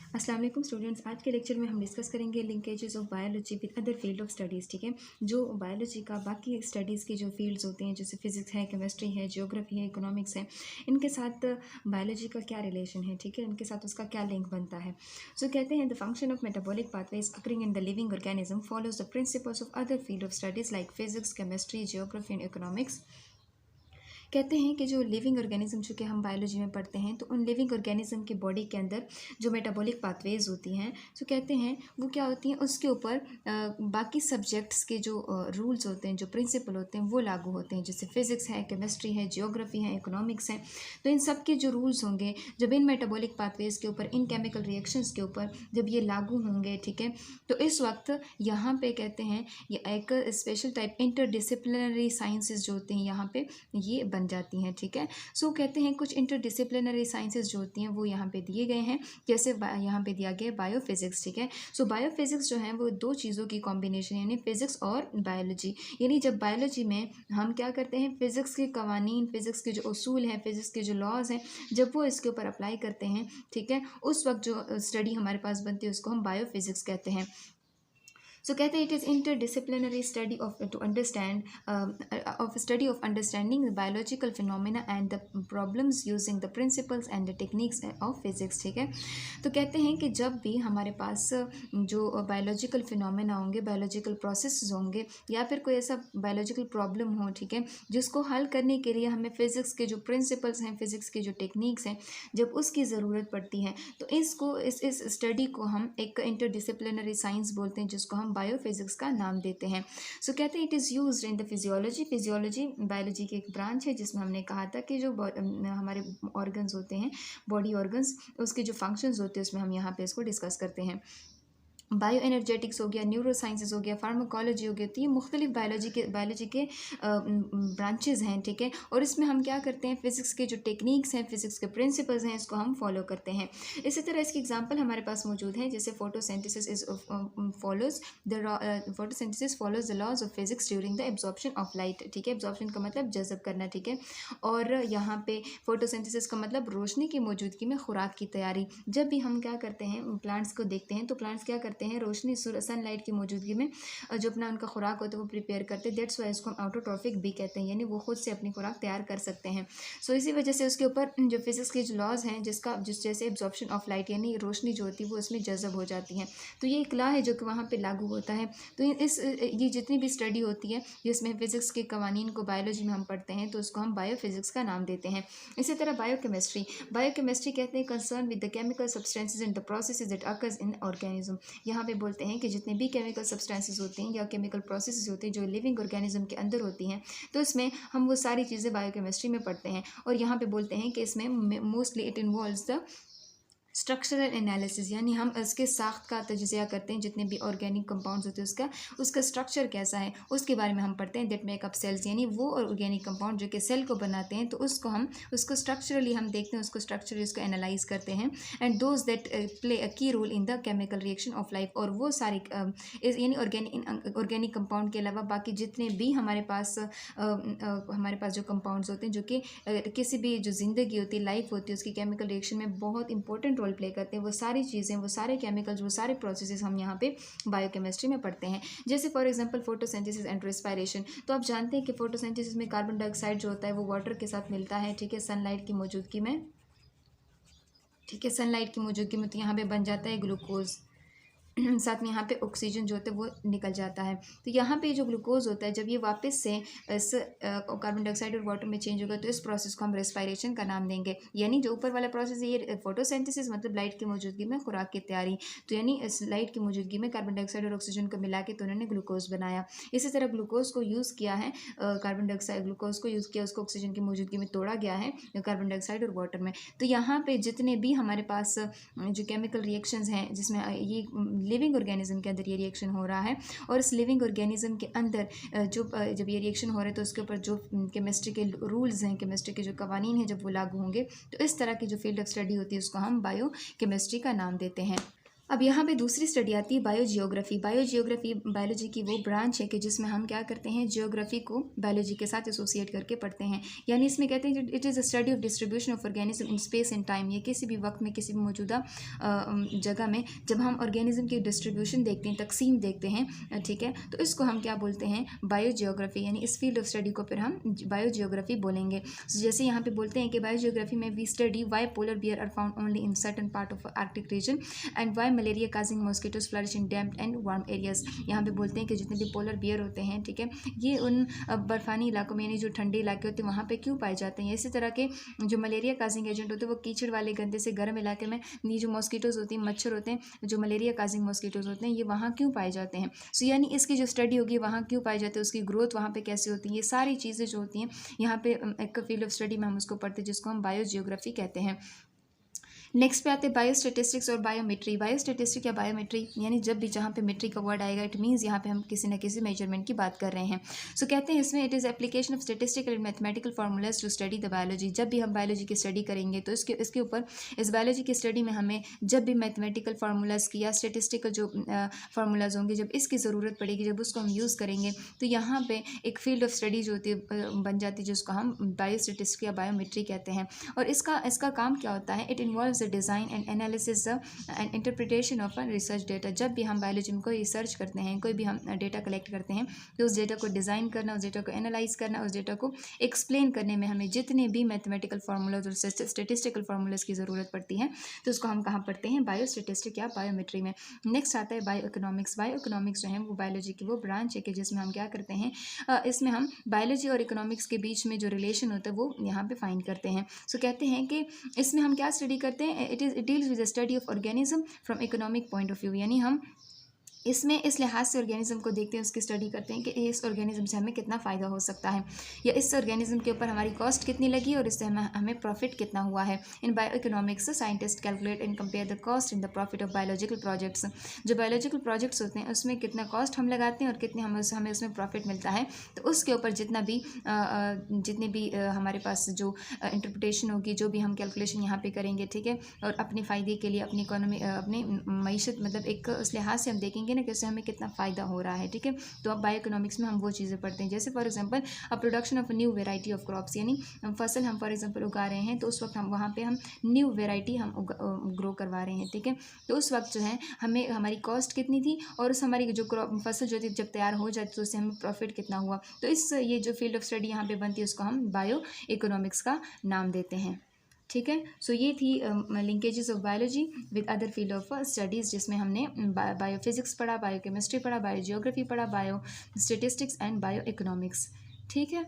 अस्सलाम वालेकुम स्टूडेंट्स। आज के लेक्चर में हम डिस्कस करेंगे linkages of biology with other field of studies. ठीक है, जो बायोलॉजी का बाकी स्टडीज़ की जो फील्ड्स होते हैं जैसे फिजिक्स है, केमिस्ट्री है, ज्योग्राफी है, इकोनॉमिक्स है, इनके साथ बायोलॉजी का क्या रिलेशन है, ठीक है, इनके साथ उसका क्या लिंक बनता है। सो कहते हैं the function of metabolic pathways occurring in the living organism follows the principles of other field of studies like physics, chemistry, geography and economics. कहते हैं कि जो लिविंग ऑर्गेनिज्म चूँकि हम बायोलॉजी में पढ़ते हैं तो उन लिविंग ऑर्गेनिज्म के बॉडी के अंदर जो मेटाबॉलिक पाथवेज होती हैं तो कहते हैं वो क्या होती हैं, उसके ऊपर बाकी सब्जेक्ट्स के जो रूल्स होते हैं, जो प्रिंसिपल होते हैं वो लागू होते हैं। जैसे फिजिक्स है, केमिस्ट्री है, जियोग्राफी है, इकोनॉमिक्स है, तो इन सब के जो रूल्स होंगे जब इन मेटाबॉलिक पाथवेज के ऊपर, इन केमिकल रिएक्शंस के ऊपर जब ये लागू होंगे, ठीक है, तो इस वक्त यहाँ पे कहते हैं ये एक स्पेशल टाइप इंटरडिसिप्लिनरी साइंसेज जो होते हैं यहाँ पे ये बन जाती हैं। ठीक है, सो कहते हैं कुछ इंटरडिसिप्लिनरी साइंसेज जो होती हैं वो यहाँ पे दिए गए हैं। जैसे यहाँ पे दिया गया बायोफिजिक्स। ठीक है, सो बायोफिजिक्स जो है वो दो चीज़ों की कॉम्बिनेशन यानी फिजिक्स और बायोलॉजी। यानी जब बायोलॉजी में हम क्या करते हैं, फिजिक्स के कवानीन, फिजिक्स के जो उसूल हैं, फिजिक्स के जो लॉज हैं, जब वो इसके ऊपर अप्लाई करते हैं, ठीक है, उस वक्त जो स्टडी हमारे पास बनती है उसको हम बायोफिजिक्स कहते हैं। सो कहते हैं it is interdisciplinary study of to understand of study of understanding the biological phenomena and the problems using the principles and the techniques of physics. ठीक है, तो कहते हैं कि जब भी हमारे पास जो बायोलॉजिकल फिनोमेना होंगे, बायोलॉजिकल प्रोसेस होंगे या फिर कोई ऐसा बायोलॉजिकल प्रॉब्लम हो, ठीक है, जिसको हल करने के लिए हमें फ़िज़िक्स के जो प्रिंसिपल्स हैं, फ़िज़िक्स के जो टेक्निक्स हैं, जब उसकी ज़रूरत पड़ती है तो इसको इस स्टडी को हम एक इंटरडिसिप्लिनरी साइंस बोलते हैं जिसको हम बायोफिजिक्स का नाम देते हैं। सो कहते हैं it is used in the physiology. Physiology biology की एक ब्रांच है जिसमें हमने कहा था कि जो हमारे ऑर्गन्स होते हैं, बॉडी ऑर्गन्स, उसके जो फंक्शंस होते हैं उसमें हम यहाँ पे इसको डिस्कस करते हैं। बायो एनर्जेटिक्स हो गया, न्यूरो साइंसेज हो गया, फार्माकोलॉजी हो गया, तो ये मुख्तलिफ बायोलॉजी के ब्रांचेज हैं। ठीक है, और इसमें हम क्या करते हैं, फिज़िक्स के जो टेक्निक्स हैं, फिज़िक्स के प्रिंसिपल्स हैं, इसको हम फॉलो करते हैं। इसी तरह इसकी एग्जांपल हमारे पास मौजूद है। जैसे photosynthesis is follows photosynthesis follows the laws of physics during the absorption of light. ठीक है, एब्जॉर्प्शन का मतलब जज़ब करना। ठीक है, और यहाँ पे फोटोसिंथेसिस का मतलब रोशनी की मौजूदगी में खुराक की तैयारी। जब भी हम क्या करते हैं, प्लांट्स को देखते हैं तो प्लांट्स क्या करते हैं, रोशनी सनलाइट की मौजूदगी में जो अपना उनका खुराक होता है वो प्रिपेयर करते हैं। दैट्स वाई इसको हम ऑटोट्रॉफिक भी कहते हैं, यानी वो खुद से अपनी खुराक तैयार कर सकते हैं। सो इसी वजह से उसके ऊपर जो फिजिक्स के जो लॉज हैं, जिस जैसे एब्जॉर्प्शन ऑफ लाइट यानी रोशनी जो होती है वो इसमें जज़ब हो जाती है, तो ये एक लॉ है जो कि वहाँ पर लागू होता है। तो ये जितनी भी स्टडी होती है जिसमें फिजिक्स के कवानीन को बायोलॉजी में हम पढ़ते हैं तो उसको हम बायोफिजिक्स का नाम देते हैं। इसी तरह बायोकेमिस्ट्री कहते हैं concern with the chemical substances and the processes that occurs in organism. यहाँ पे बोलते हैं कि जितने भी केमिकल सब्सटेंसेस होते हैं या केमिकल प्रोसेसेस होते हैं जो लिविंग ऑर्गेनिज्म के अंदर होती हैं, तो इसमें हम वो सारी चीज़ें बायोकेमिस्ट्री में पढ़ते हैं। और यहाँ पे बोलते हैं कि इसमें mostly it involves the structural analysis, यानी हम इसके साख्त का तजिया करते हैं। जितने भी ऑर्गेनिक कंपाउंड्स होते हैं उसका स्ट्रक्चर कैसा है उसके बारे में हम पढ़ते हैं। दैट मेक अप सेल्स, यानी वो ऑर्गेनिक कंपाउंड जो कि सेल को बनाते हैं, तो उसको स्ट्रक्चरली हम देखते हैं, उसको स्ट्रक्चरली उसको एनालाइज करते हैं। And those that play a key role in the chemical reaction of life. और वो सारे यानी ऑर्गेनिक कंपाउंड के अलावा बाकी जितने भी हमारे पास जो कंपाउंड्स होते हैं जो कि किसी भी जो ज़िंदगी होती है, लाइफ होती है, उसकी केमिकल रिएक्शन में बहुत इंपॉर्टेंट रोल प्ले करते हैं, वो सारी चीज़ें, वो सारे केमिकल्स, वो सारे प्रोसेसेस हम यहाँ पे बायोकेमिस्ट्री में पढ़ते हैं। जैसे for example photosynthesis and respiration. तो आप जानते हैं कि फोटोसिंथेसिस में कार्बन डाइऑक्साइड जो होता है वो वाटर के साथ मिलता है। ठीक है, सनलाइट की मौजूदगी में। ठीक है, सनलाइट की मौजूदगी में तो यहाँ पे बन जाता है ग्लूकोज, साथ में यहाँ पे ऑक्सीजन जो होता है वो निकल जाता है। तो यहाँ पे जो ग्लूकोज होता है जब ये वापस से इस कार्बन डाइऑक्साइड और वाटर में चेंज होगा तो इस प्रोसेस को हम रेस्पिरेशन का नाम देंगे। यानी जो ऊपर वाला प्रोसेस है ये फोटोसिंथेसिस मतलब लाइट की मौजूदगी में खुराक की तैयारी, तो यानी इस लाइट की मौजूदगी में कार्बन डाइऑक्साइड और ऑक्सीजन को मिला के तो उन्होंने ग्लूकोज बनाया। इसी तरह ग्लूकोज को यूज़ किया है, कार्बन डाइऑक्साइड ग्लूकोज को यूज़ किया, उसको ऑक्सीजन की मौजूदगी में तोड़ा गया है कार्बन डाइऑक्साइड और वाटर में। तो यहाँ पे जितने भी हमारे पास जो केमिकल रिएक्शंस हैं जिसमें ये लिविंग ऑर्गेनिज्म के अंदर ये रिएक्शन हो रहा है, और इस लिविंग ऑर्गेनिज्म के अंदर जब ये रिएक्शन हो रहा है तो उसके ऊपर जो केमिस्ट्री के रूल्स हैं, केमिस्ट्री के जो कवानीन हैं, जब वो लागू होंगे तो इस तरह की जो फील्ड ऑफ स्टडी होती है उसको हम बायो केमिस्ट्री का नाम देते हैं। अब यहाँ पे दूसरी स्टडी आती है बायोजियोग्राफी। बायोजियोग्राफी बायोलॉजी की वो ब्रांच है कि जिसमें हम क्या करते हैं, जियोग्राफी को बायोलॉजी के साथ एसोसिएट करके पढ़ते हैं। यानी इसमें कहते हैं it is a study of distribution of organism in space and time. ये किसी भी वक्त में, किसी भी मौजूदा जगह में जब हम ऑर्गेनिज्म की डिस्ट्रीब्यूशन देखते हैं, तकसीम देखते हैं, ठीक है, तो इसको हम क्या बोलते हैं, बायोजियोग्राफी। यानी इस फील्ड ऑफ स्टडी को फिर हम बायोजियोग्राफी बोलेंगे। जैसे यहाँ पे बोलते हैं कि बायोजियोग्राफी में we study why polar bear are found only in certain part of Arctic region and why malaria causing mosquitoes flourish in damp and warm areas. यहाँ पे बोलते हैं कि जितने भी पोलर बियर होते हैं, ठीक है, ये उन बर्फानी इलाकों में, यानी जो ठंडे इलाके होते हैं वहाँ पे क्यों पाए जाते हैं। इसी तरह के जो मलेरिया काजिंग एजेंट होते हैं वो कीचड़ वाले गंदे से गर्म इलाके में, ये जो मॉस्किटोज होती हैं, मच्छर होते हैं, जो मलेरिया काजिंग मॉस्किटोज होते हैं, ये वहाँ क्यों पाए जाते हैं। सो यानी इसकी जो स्टडी होगी वहाँ क्यों पाए जाते हैं, उसकी ग्रोथ वहाँ पे कैसे होती है, ये सारी चीज़ें जो होती हैं यहाँ पे एक फील्ड ऑफ स्टडी में हम उसको पढ़ते हैं, जिसको हम बायोजियोग्राफी कहते हैं। नेक्स्ट पे आते हैं बायोस्टेटिस्टिक्स और बायोमेट्री। बायोस्टेटिस्टिक या बायोमेट्री यानी जब भी जहाँ पे मेट्री का वर्ड आएगा, इट मीन्स यहाँ पे हम किसी न किसी मेजरमेंट की बात कर रहे हैं। सो कहते हैं इसमें it is application of statistical and mathematical formulas to study the biology. जब भी हम बायोलॉजी की स्टडी करेंगे तो इसके ऊपर, इस बायोलॉजी की स्टडी में हमें जब भी मैथमेटिकल फार्मूलाज की या स्टेटिस्टिकल जो फार्मूलाज होंगे, जब इसकी ज़रूरत पड़ेगी, जब उसको हम यूज़ करेंगे, तो यहाँ पे एक फील्ड ऑफ स्टडी जो होती है बन जाती है, जिसको हम बायोस्टेटिस्टिक या बायोमेट्री कहते हैं। और इसका काम क्या होता है, it involves the design and analysis and interpretation of research data. जब भी हम बायोलॉजी में कोई रिसर्च करते हैं, कोई भी हम डेटा कलेक्ट करते हैं, तो उस डेटा को डिज़ाइन करना, उस डेटा को एनालाइज करना, उस डेटा को एक्सप्लेन करने में हमें जितने भी मैथमेटिकल फार्मूलाज और स्टेटिस्टिकल फार्मूलाज की ज़रूरत पड़ती है, तो उसको हम कहाँ पढ़ते हैं, बायोस्टेटिस्टिक या बायोमेट्री में। नेक्स्ट आता है बायो इकोनॉमिक्स। बायो इकोनॉमिक्स जो है वो बायोलॉजी की वो ब्रांच है कि जिसमें हम क्या करते हैं, इसमें हम बायोलॉजी और इकोनॉमिक्स के बीच में जो रिलेशन होता है वो यहाँ पे फाइंड करते हैं। सो कहते हैं कि इसमें हम क्या स्टडी करते हैं, it deals with the study of organism from economic point of view. यानी हम इसमें इस लिहाज से ऑर्गेनिज्म को देखते हैं, उसकी स्टडी करते हैं कि इस ऑर्गेनिज्म से हमें कितना फ़ायदा हो सकता है, या इस ऑर्गेनिज्म के ऊपर हमारी कॉस्ट कितनी लगी और इससे हमें प्रॉफिट कितना हुआ है। In bioeconomics scientist calculate and compare the cost in the profit of biological projects. जो बायोलॉजिकल प्रोजेक्ट्स होते हैं उसमें कितना कॉस्ट हम लगाते हैं और कितने हमें उसमें प्रॉफिट मिलता है, तो उसके ऊपर जितने भी हमारे पास जो इंटरप्रिटेशन होगी, जो भी हम कैलकुलेशन यहाँ पे करेंगे, ठीक है, और अपने फ़ायदे के लिए, अपनी इकोनॉमी, अपनी मईशत, मतलब एक उस लिहाज से हम देखेंगे ना कि उससे हमें कितना फ़ायदा हो रहा है, ठीक है। तो अब बायो इकोनॉमिक्स में हम वो चीज़ें पढ़ते हैं, जैसे for example a production of new variety of crops. यानी फसल हम फॉर एग्जांपल उगा रहे हैं, तो उस वक्त हम वहाँ पे हम न्यू वेराइटी हम ग्रो करवा रहे हैं, ठीक है। तो उस वक्त जो है हमें हमारी कॉस्ट कितनी थी और उस हमारी जो फसल जो थी जब तैयार हो जाती तो उससे हमें प्रॉफिट कितना हुआ। तो ये जो फील्ड ऑफ स्टडी यहाँ पे बनती है उसको हम बायो इकोनॉमिक्स का नाम देते हैं, ठीक है। सो ये थी linkages of biology with other field of studies, जिसमें हमने बायोफिजिक्स पढ़ा, बायोकेमिस्ट्री पढ़ा, बायोजियोग्राफी पढ़ा, bio statistics and bio economics, ठीक है।